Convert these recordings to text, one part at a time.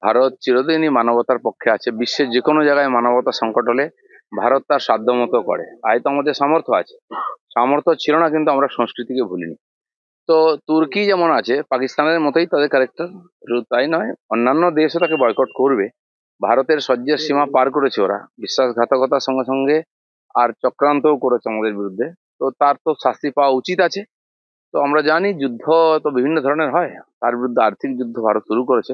ভারত চিরদিনই মানবতার পক্ষে আছে। বিশ্বের যে কোনো জায়গায় মানবতা সংকট হলে ভারত তার সাধ্যমতো করে। হয়তো আমাদের সামর্থ্য আছে, সামর্থ্য ছিল না কিন্তু আমরা সংস্কৃতিকে ভুলিনি। তো তুর্কি যেমন আছে পাকিস্তানের মতোই তাদের ক্যারেক্টার, শুধু তাই নয় অন্যান্য দেশও তাকে বয়কট করবে। ভারতের সহ্যের সীমা পার করেছে ওরা, বিশ্বাসঘাতকতার সঙ্গে সঙ্গে আর চক্রান্তও করেছে আমাদের বিরুদ্ধে। তো তার তো শাস্তি পাওয়া উচিত আছে। তো আমরা জানি যুদ্ধ তো বিভিন্ন ধরনের হয়, তার বিরুদ্ধে আর্থিক যুদ্ধ ভারত শুরু করেছে।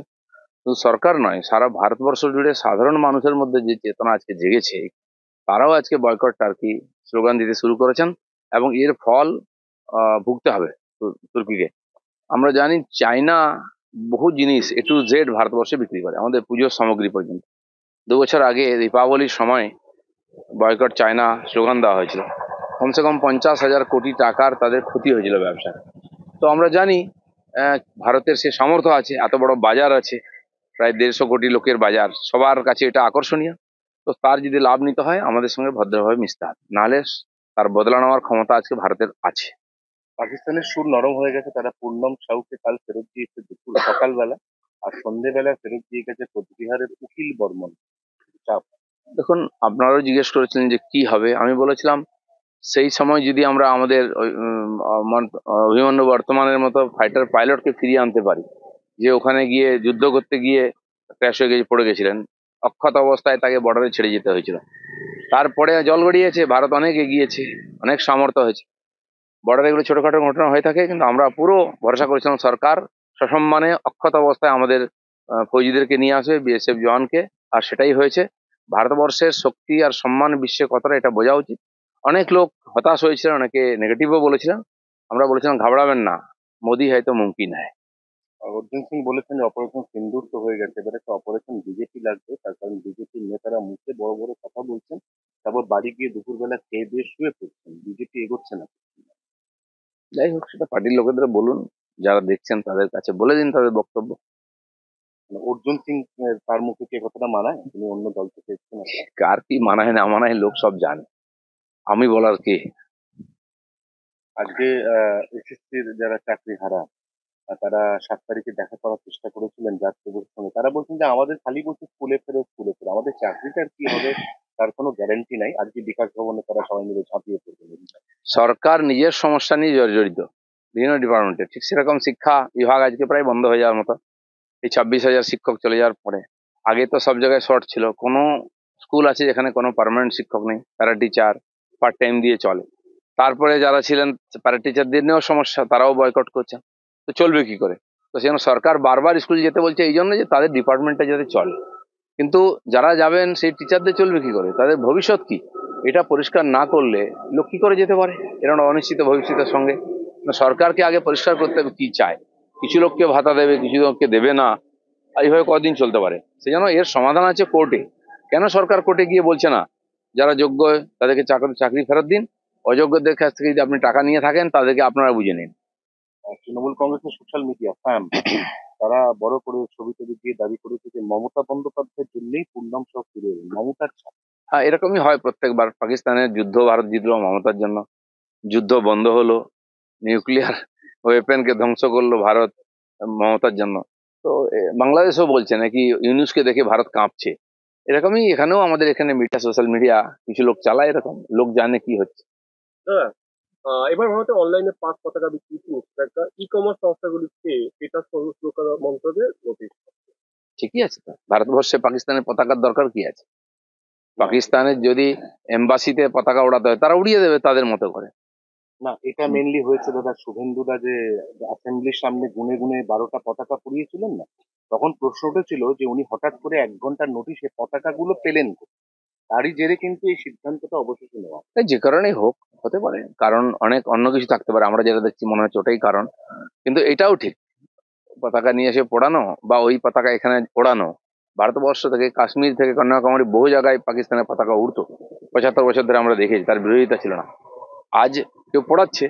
শুধু সরকার নয়, সারা ভারতবর্ষ জুড়ে সাধারণ মানুষের মধ্যে যে চেতনা আজকে জেগেছে, তারাও আজকে বয়কট টার্কি স্লোগান দিতে শুরু করেছেন। এবং এর ফল ভুগতে হবে তুর্কিকে। আমরা জানি চায়না বহু জিনিস A to Z ভারতবর্ষে বিক্রি করে, আমাদের পুজোর সামগ্রী পর্যন্ত। 2 বছর আগে দীপাবলির সময় বয়কট চায়না স্লোগান দেওয়া হয়েছিল, কমসে কম 50,000 কোটি টাকার তাদের ক্ষতি হয়েছিল ব্যবসায়। তো আমরা জানি ভারতের সে সামর্থ্য আছে, এত বড় বাজার আছে, প্রায় 150 কোটি লোকের বাজার, সবার কাছে এটা আকর্ষণীয়। তো তার যদি লাভ নিতে হয় আমাদের সঙ্গে ভদ্রভাবে মিশতে হবে, নাহলে তার বদলা নেওয়ার ক্ষমতা আজকে ভারতের আছে। পাকিস্তানের সুর নরম হয়ে গেছে, তারা পূর্ণম সাউকে কাল ফেরত দিয়েছে দুপুর সকালবেলা, আর সন্ধেবেলা ফেরত দিয়ে গেছে কোচবিহারের উকিল বর্মন। চাপ। দেখুন, আপনারাও জিজ্ঞেস করেছিলেন যে কি হবে, আমি বলেছিলাম সেই সময় যদি আমরা আমাদের অভিমন্যু বর্তমানের মতো ফাইটার পাইলটকে ফিরিয়ে আনতে পারি, যে ওখানে গিয়ে যুদ্ধ করতে গিয়ে ক্র্যাশ হয়ে গিয়ে পড়ে গেছিলেন, অক্ষত অবস্থায় তাকে বর্ডারে ছেড়ে যেতে হয়েছিল। তারপরে জল গড়িয়েছে, ভারত অনেক এগিয়েছে, অনেক সামর্থ্য হয়েছে। বর্ডারে এগুলো ছোটখাটো ঘটনা হয়ে থাকে, কিন্তু আমরা পুরো ভরসা করেছিলাম সরকার সসম্মানে অক্ষত অবস্থায় আমাদের ফৌজিদেরকে নিয়ে আসবে, BSF জওয়ানকে, আর সেটাই হয়েছে। ভারতবর্ষের শক্তি আর সম্মান বিশ্বে কতটা এটা বোঝা উচিত। অনেক লোক হতাশ হয়েছিলেন, অনেকে নেগেটিভও বলেছিলেন। আমরা বলেছিলাম ঘাবড়াবেন না, মোদি হয়তো মুমকিন হ্যায়। অর্জুন সিং বলেছেন যে অপারেশন সিন্দুর তো হয়ে গেছে, এবার একটা অপারেশন বিজেপি লাগবে, তার কারণ বিজেপির নেতারা মুখে বড় বড় কথা বলছেন, তারপর বাড়ি গিয়ে দুপুরবেলা খেয়ে দিয়ে শুয়ে পড়ছেন, বিজেপি এগোচ্ছে না। যাই হোক, সেটা পার্টির লোকেদের বলুন, যারা দেখছেন তাদের কাছে বলে দিন তাদের বক্তব্য। মানে অর্জুন সিং তার মুখে কি এ কথাটা মানায়? তিনি অন্য দল থেকে এসেছেন একটা। কার কি মানায় না মানায় লোক সব জানে, আমি বলার কে। আজকে এসএসসির যারা চাকরি হারা, তারা 7 তারিখে দেখা করার চেষ্টা করেছিলেন রাষ্ট্রপতির সঙ্গে। তারা বলছেন যে আমাদের খালি বলছে স্কুলে ফেরো স্কুলে ফেরো, আমাদের চাকরিটার কি হবে তার কোনো গ্যারান্টি নাই। আজকে বিকাশ ভবনে তারা সবাই মিলে ঝাঁপিয়ে পড়বেন। সরকার নিজের সমস্যা নিয়ে জর্জরিত, বিভিন্ন ডিপার্টমেন্টে ঠিক সেরকম শিক্ষা বিভাগ আজকে প্রায় বন্ধ হয়ে যাওয়ার মতো। এই 26,000 শিক্ষক চলে যাওয়ার পরে, আগে তো সব জায়গায় শর্ট ছিল, কোনো স্কুল আছে যেখানে কোনো পার্মানেন্ট শিক্ষক নেই, প্যারা টিচার পার্ট টাইম দিয়ে চলে। তারপরে যারা ছিলেন প্যারা টিচারদের নিয়েও সমস্যা, তারাও বয়কট করছে। তো চলবে কি করে? তো সেজন্য সরকার বারবার স্কুল যেতে বলছে, এই জন্য যে তাদের ডিপার্টমেন্টটা যাতে চলে। কিন্তু যারা যাবেন সেই টিচারদের চলবে কি করে, তাদের ভবিষ্যৎ কি, এটা পরিষ্কার না করলে লোক কি করে যেতে পারে এরকম অনিশ্চিত ভবিষ্যতের সঙ্গে। সরকারকে আগে পরিষ্কার করতে হবে কি চায়। কিছু লোককে ভাতা দেবে, কিছু লোককে দেবে না, এইভাবে কদিন চলতে পারে? সেজন্য এর সমাধান আছে কোর্টে। কেন সরকার কোর্টে গিয়ে বলছে না যারা যোগ্য তাদেরকে চাকরি ফেরত দিন, অযোগ্যদের কাছ থেকে যদি আপনি টাকা নিয়ে থাকেন তাদেরকে আপনারা বুঝে নিন। তৃণমূল কংগ্রেসের সোশ্যাল মিডিয়া ফ্যাম, তারা বড় করে ছবি টবি দিয়ে দাবি করেছে যে মমতা বন্দ্যোপাধ্যায়ের জন্যই পূর্ণাম সব ফিরে এলেন, মমতার ছাপ। হ্যাঁ, এরকমই হয় প্রত্যেকবার। পাকিস্তানের যুদ্ধ ভারত জিতলো মমতার জন্য, যুদ্ধ বন্ধ হলো, নিউক্লিয়ার ওয়েপেনকে ধ্বংস করলো ভারত মমতার জন্য। তো বাংলাদেশও বলছে নাকি ইউনুসকে দেখে ভারত কাঁপছে। এরকমই এখানেও, আমাদের এখানে মিডিয়া, সোশ্যাল মিডিয়া কিছু লোক চালায়, এরকম লোক জানে কি হচ্ছে। হ্যাঁ, এবার ভারতে অনলাইনে পাক পতাকা বিক্রি হচ্ছে, একটা ই কমার্স সংস্থাগুলিকে এটা সুরক্ষা মন্ত্রকের নোটিশ। ঠিকই আছে, তো ভারতবর্ষে পাকিস্তানের পতাকার দরকার কি আছে? পাকিস্তানের যদি এম্বাসিতে পতাকা ওড়াতে হয় তারা উড়িয়ে দেবে তাদের মতো করে। না, এটা মেনলি হয়েছে দাদা শুভেন্দুদা যে অ্যাসেম্বলির সামনে গুনে গুনে 12টা পতাকা পুড়িয়েছিলেন না, তখন প্রশ্ন উঠেছিল যে উনি হঠাৎ করে 1 ঘন্টার নোটিশে পতাকাগুলো পেলেন কোথায়? তারই জেরে কিন্তু এই সিদ্ধান্তটা অবশেষে নেওয়া। তাই যে কারণেই হোক, হতে পারে কারণ, অনেক অন্য কিছু থাকতে পারে, আমরা যেটা দেখছি মনে হচ্ছে ওটাই কারণ। কিন্তু এটাও ঠিক, পতাকা নিয়ে এসে পোড়ানো বা ওই পতাকা এখানে ওড়ানো, ভারতবর্ষ থেকে কাশ্মীর থেকে কন্যাকুমারী বহু জায়গায় পাকিস্তানের পতাকা উড়তো, 75 বছর ধরে আমরা দেখেছি, তার বিরোধিতা ছিল না। আজ কেউ পোড়াচ্ছে,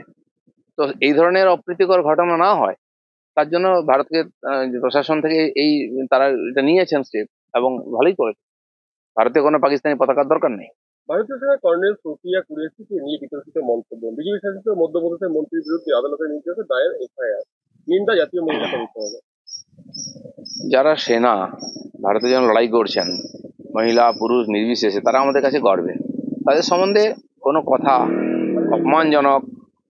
তো এই ধরনের অপ্রীতিকর ঘটনা না হয় তার জন্য ভারতকে প্রশাসন থেকে এই তারা এটা নিয়েছেন স্টেপ, এবং ভালোই করেছে। ভারতে কোনো পাকিস্তানি পতাকার দরকার নেই। ভারতের সঙ্গে কর্নেল সুপ্রিয়া কুরেশিকে নিয়ে বিতর্কিত মন্তব্য, বিজেপি শাসিত মধ্যপ্রদেশের মন্ত্রীর বিরুদ্ধে আদালতের নির্দেশে দায়ের FIR, নিন্দা জাতীয় মহিলা কমিশনের। যারা সেনা ভারতের জন্য লড়াই করছেন, মহিলা পুরুষ নির্বিশেষে, তারা আমাদের কাছে গর্বে। তাদের সম্বন্ধে কোনো কথা অপমানজনক,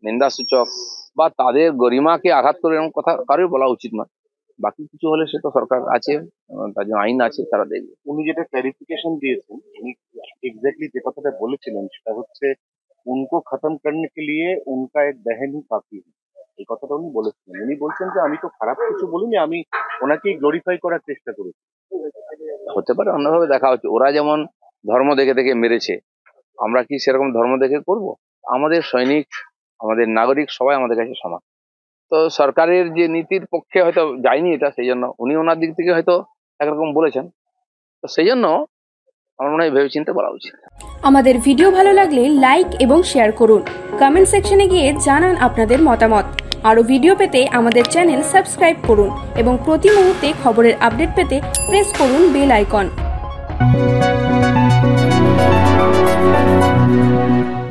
নিন্দাসূচক বা তাদের গরিমাকে আঘাত করে এরকম কথা কারোই বলা উচিত নয়। বাকি কিছু হলে সে তো সরকার আছে, তার জন্য আইন আছে, তারা দেখবে। উনি যেটা ক্লারিফিকেশন দিয়েছেন, উনি एग्जैक्टली যে কথাটা বলেছিলেন সেটা হচ্ছে উनको खत्म करने के लिए उनका एक बहन ही काफी है। এই কথাটা উনি বলেছিলেন। উনি বলছেন যে আমি তো খারাপ কিছু বলিনি, আমি ওনাকেই গ্লোরিফাই করার চেষ্টা করেছি। হতে পারে অন্যভাবে দেখা হচ্ছে। ওরা যেমন ধর্ম দেখে দেখে মেরেছে, আমরা কি সেরকম ধর্ম দেখে করব? আমাদের সৈনিক, আমাদের নাগরিক সবাই আমাদের কাছে সমান। তো সরকারের যে নীতির পক্ষে হয়তো যায়নি এটা, সেই জন্য উনি ওনার দিক থেকে হয়তো একরকম বলেছেন। তো সেই জন্য আমার মনে হয় ভেবেচিন্তে বলা উচিত। আমাদের ভিডিও ভালো লাগলে লাইক এবং শেয়ার করুন। কমেন্ট সেকশনে গিয়ে জানান আপনাদের মতামত। আরও ভিডিও পেতে আমাদের চ্যানেল সাবস্ক্রাইব করুন এবং প্রতি মুহূর্তে খবরের আপডেট পেতে প্রেস করুন বেল আইকন।